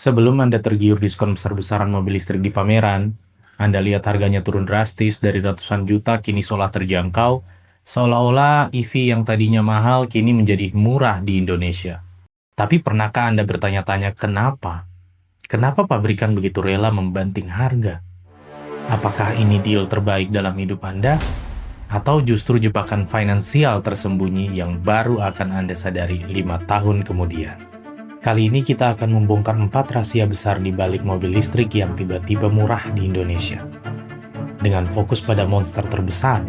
Sebelum Anda tergiur diskon besar-besaran mobil listrik di pameran, Anda lihat harganya turun drastis dari ratusan juta kini seolah terjangkau, seolah-olah EV yang tadinya mahal kini menjadi murah di Indonesia. Tapi pernahkah Anda bertanya-tanya kenapa? Kenapa pabrikan begitu rela membanting harga? Apakah ini deal terbaik dalam hidup Anda? Atau justru jebakan finansial tersembunyi yang baru akan Anda sadari 5 tahun kemudian? Kali ini kita akan membongkar 4 rahasia besar di balik mobil listrik yang tiba-tiba murah di Indonesia. Dengan fokus pada monster terbesar,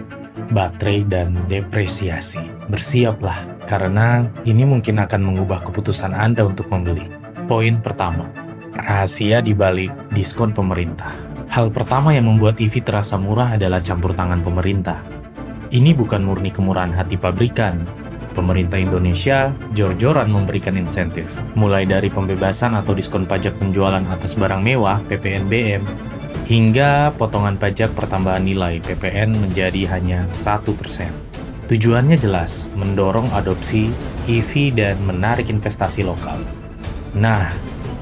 baterai dan depresiasi. Bersiaplah, karena ini mungkin akan mengubah keputusan Anda untuk membeli. Poin pertama, rahasia di balik diskon pemerintah. Hal pertama yang membuat EV terasa murah adalah campur tangan pemerintah. Ini bukan murni kemurahan hati pabrikan. Pemerintah Indonesia jor-joran memberikan insentif, mulai dari pembebasan atau diskon pajak penjualan atas barang mewah (PPNBM), hingga potongan pajak pertambahan nilai (PPN) menjadi hanya 1%. Tujuannya jelas, mendorong adopsi EV dan menarik investasi lokal. Nah,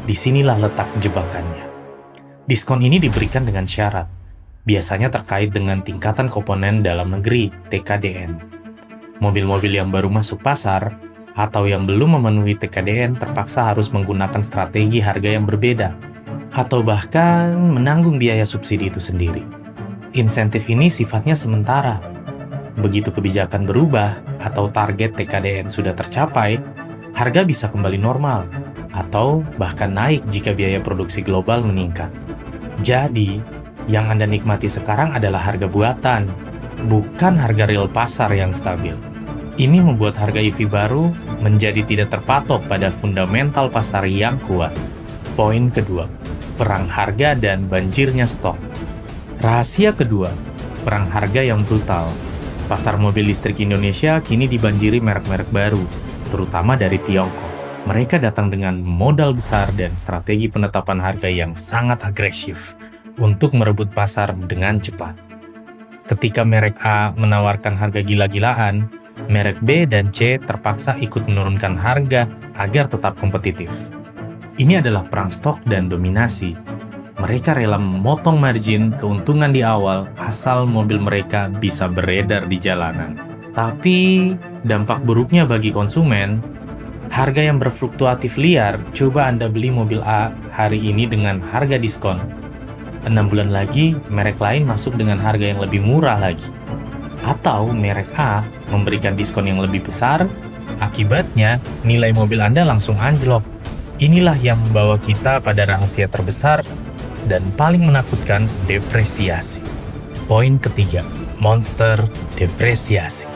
disinilah letak jebakannya. Diskon ini diberikan dengan syarat, biasanya terkait dengan tingkatan komponen dalam negeri (TKDN). Mobil-mobil yang baru masuk pasar atau yang belum memenuhi TKDN terpaksa harus menggunakan strategi harga yang berbeda, atau bahkan menanggung biaya subsidi itu sendiri. Insentif ini sifatnya sementara. Begitu kebijakan berubah atau target TKDN sudah tercapai, harga bisa kembali normal, atau bahkan naik jika biaya produksi global meningkat. Jadi, yang Anda nikmati sekarang adalah harga buatan, bukan harga real pasar yang stabil. Ini membuat harga EV baru menjadi tidak terpatok pada fundamental pasar yang kuat. Poin kedua, perang harga dan banjirnya stok. Rahasia kedua, perang harga yang brutal. Pasar mobil listrik Indonesia kini dibanjiri merek-merek baru, terutama dari Tiongkok. Mereka datang dengan modal besar dan strategi penetapan harga yang sangat agresif untuk merebut pasar dengan cepat. Ketika merek A menawarkan harga gila-gilaan, merek B dan C terpaksa ikut menurunkan harga agar tetap kompetitif. Ini adalah perang stok dan dominasi. Mereka rela memotong margin keuntungan di awal asal mobil mereka bisa beredar di jalanan. Tapi dampak buruknya bagi konsumen, harga yang berfluktuatif liar. Coba Anda beli mobil A hari ini dengan harga diskon. 6 bulan lagi, merek lain masuk dengan harga yang lebih murah lagi. Atau merek A memberikan diskon yang lebih besar, akibatnya nilai mobil Anda langsung anjlok. Inilah yang membawa kita pada rahasia terbesar dan paling menakutkan, depresiasi. Poin ketiga, monster depresiasi.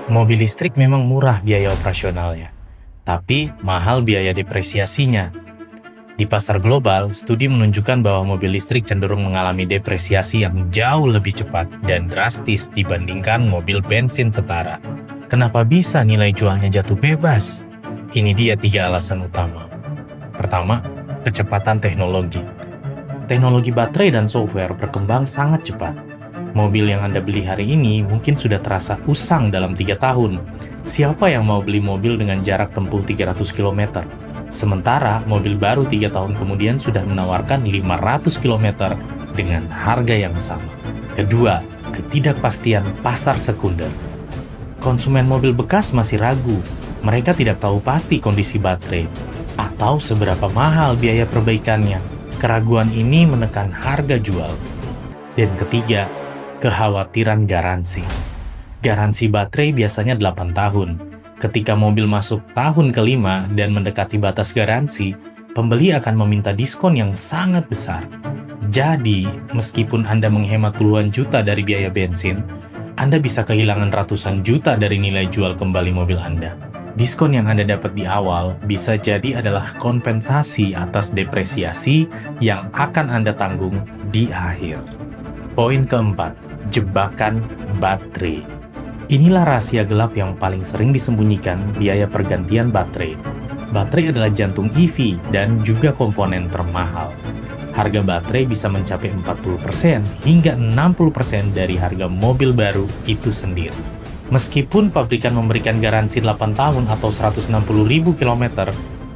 Mobil listrik memang murah biaya operasionalnya, tapi mahal biaya depresiasinya. Di pasar global, studi menunjukkan bahwa mobil listrik cenderung mengalami depresiasi yang jauh lebih cepat dan drastis dibandingkan mobil bensin setara. Kenapa bisa nilai jualnya jatuh bebas? Ini dia 3 alasan utama. Pertama, kecepatan teknologi. Teknologi baterai dan software berkembang sangat cepat. Mobil yang Anda beli hari ini mungkin sudah terasa usang dalam 3 tahun. Siapa yang mau beli mobil dengan jarak tempuh 300 km? Sementara mobil baru 3 tahun kemudian sudah menawarkan 500 km dengan harga yang sama. Kedua, ketidakpastian pasar sekunder. Konsumen mobil bekas masih ragu. Mereka tidak tahu pasti kondisi baterai atau seberapa mahal biaya perbaikannya. Keraguan ini menekan harga jual. Dan ketiga, kekhawatiran garansi. Garansi baterai biasanya 8 tahun. Ketika mobil masuk tahun kelima dan mendekati batas garansi, pembeli akan meminta diskon yang sangat besar. Jadi, meskipun Anda menghemat puluhan juta dari biaya bensin, Anda bisa kehilangan ratusan juta dari nilai jual kembali mobil Anda. Diskon yang Anda dapat di awal bisa jadi adalah kompensasi atas depresiasi yang akan Anda tanggung di akhir. Poin keempat, jebakan baterai. Inilah rahasia gelap yang paling sering disembunyikan, biaya pergantian baterai. Baterai adalah jantung EV dan juga komponen termahal. Harga baterai bisa mencapai 40% hingga 60% dari harga mobil baru itu sendiri. Meskipun pabrikan memberikan garansi 8 tahun atau 160.000 km,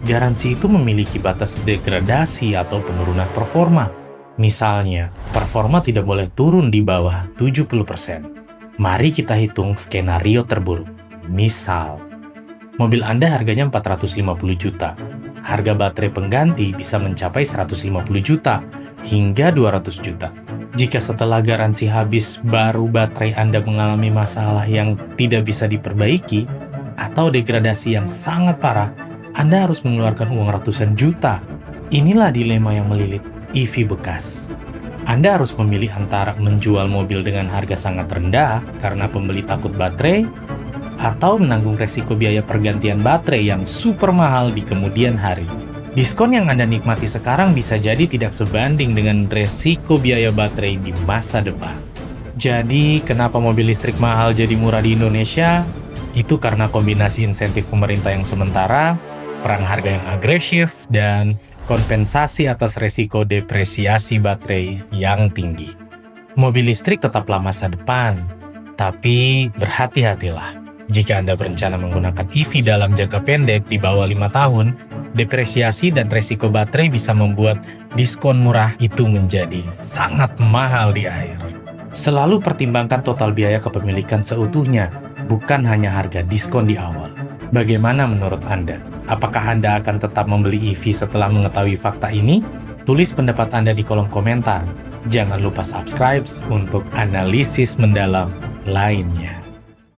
Garansi itu memiliki batas degradasi atau penurunan performa. Misalnya, performa tidak boleh turun di bawah 70%. Mari kita hitung skenario terburuk. Misal, mobil Anda harganya 450 juta. Harga baterai pengganti bisa mencapai 150 juta hingga 200 juta. Jika setelah garansi habis baru baterai Anda mengalami masalah yang tidak bisa diperbaiki atau degradasi yang sangat parah, Anda harus mengeluarkan uang ratusan juta. Inilah dilema yang melilit EV bekas. Anda harus memilih antara menjual mobil dengan harga sangat rendah karena pembeli takut baterai, atau menanggung resiko biaya pergantian baterai yang super mahal di kemudian hari. Diskon yang Anda nikmati sekarang bisa jadi tidak sebanding dengan resiko biaya baterai di masa depan. Jadi, kenapa mobil listrik mahal jadi murah di Indonesia? Itu karena kombinasi insentif pemerintah yang sementara, perang harga yang agresif, dan kompensasi atas resiko depresiasi baterai yang tinggi. Mobil listrik tetaplah masa depan, tapi berhati-hatilah. Jika Anda berencana menggunakan EV dalam jangka pendek di bawah 5 tahun, depresiasi dan resiko baterai bisa membuat diskon murah itu menjadi sangat mahal di akhir. Selalu pertimbangkan total biaya kepemilikan seutuhnya, bukan hanya harga diskon di awal. Bagaimana menurut Anda? Apakah Anda akan tetap membeli EV setelah mengetahui fakta ini? Tulis pendapat Anda di kolom komentar. Jangan lupa subscribe untuk analisis mendalam lainnya.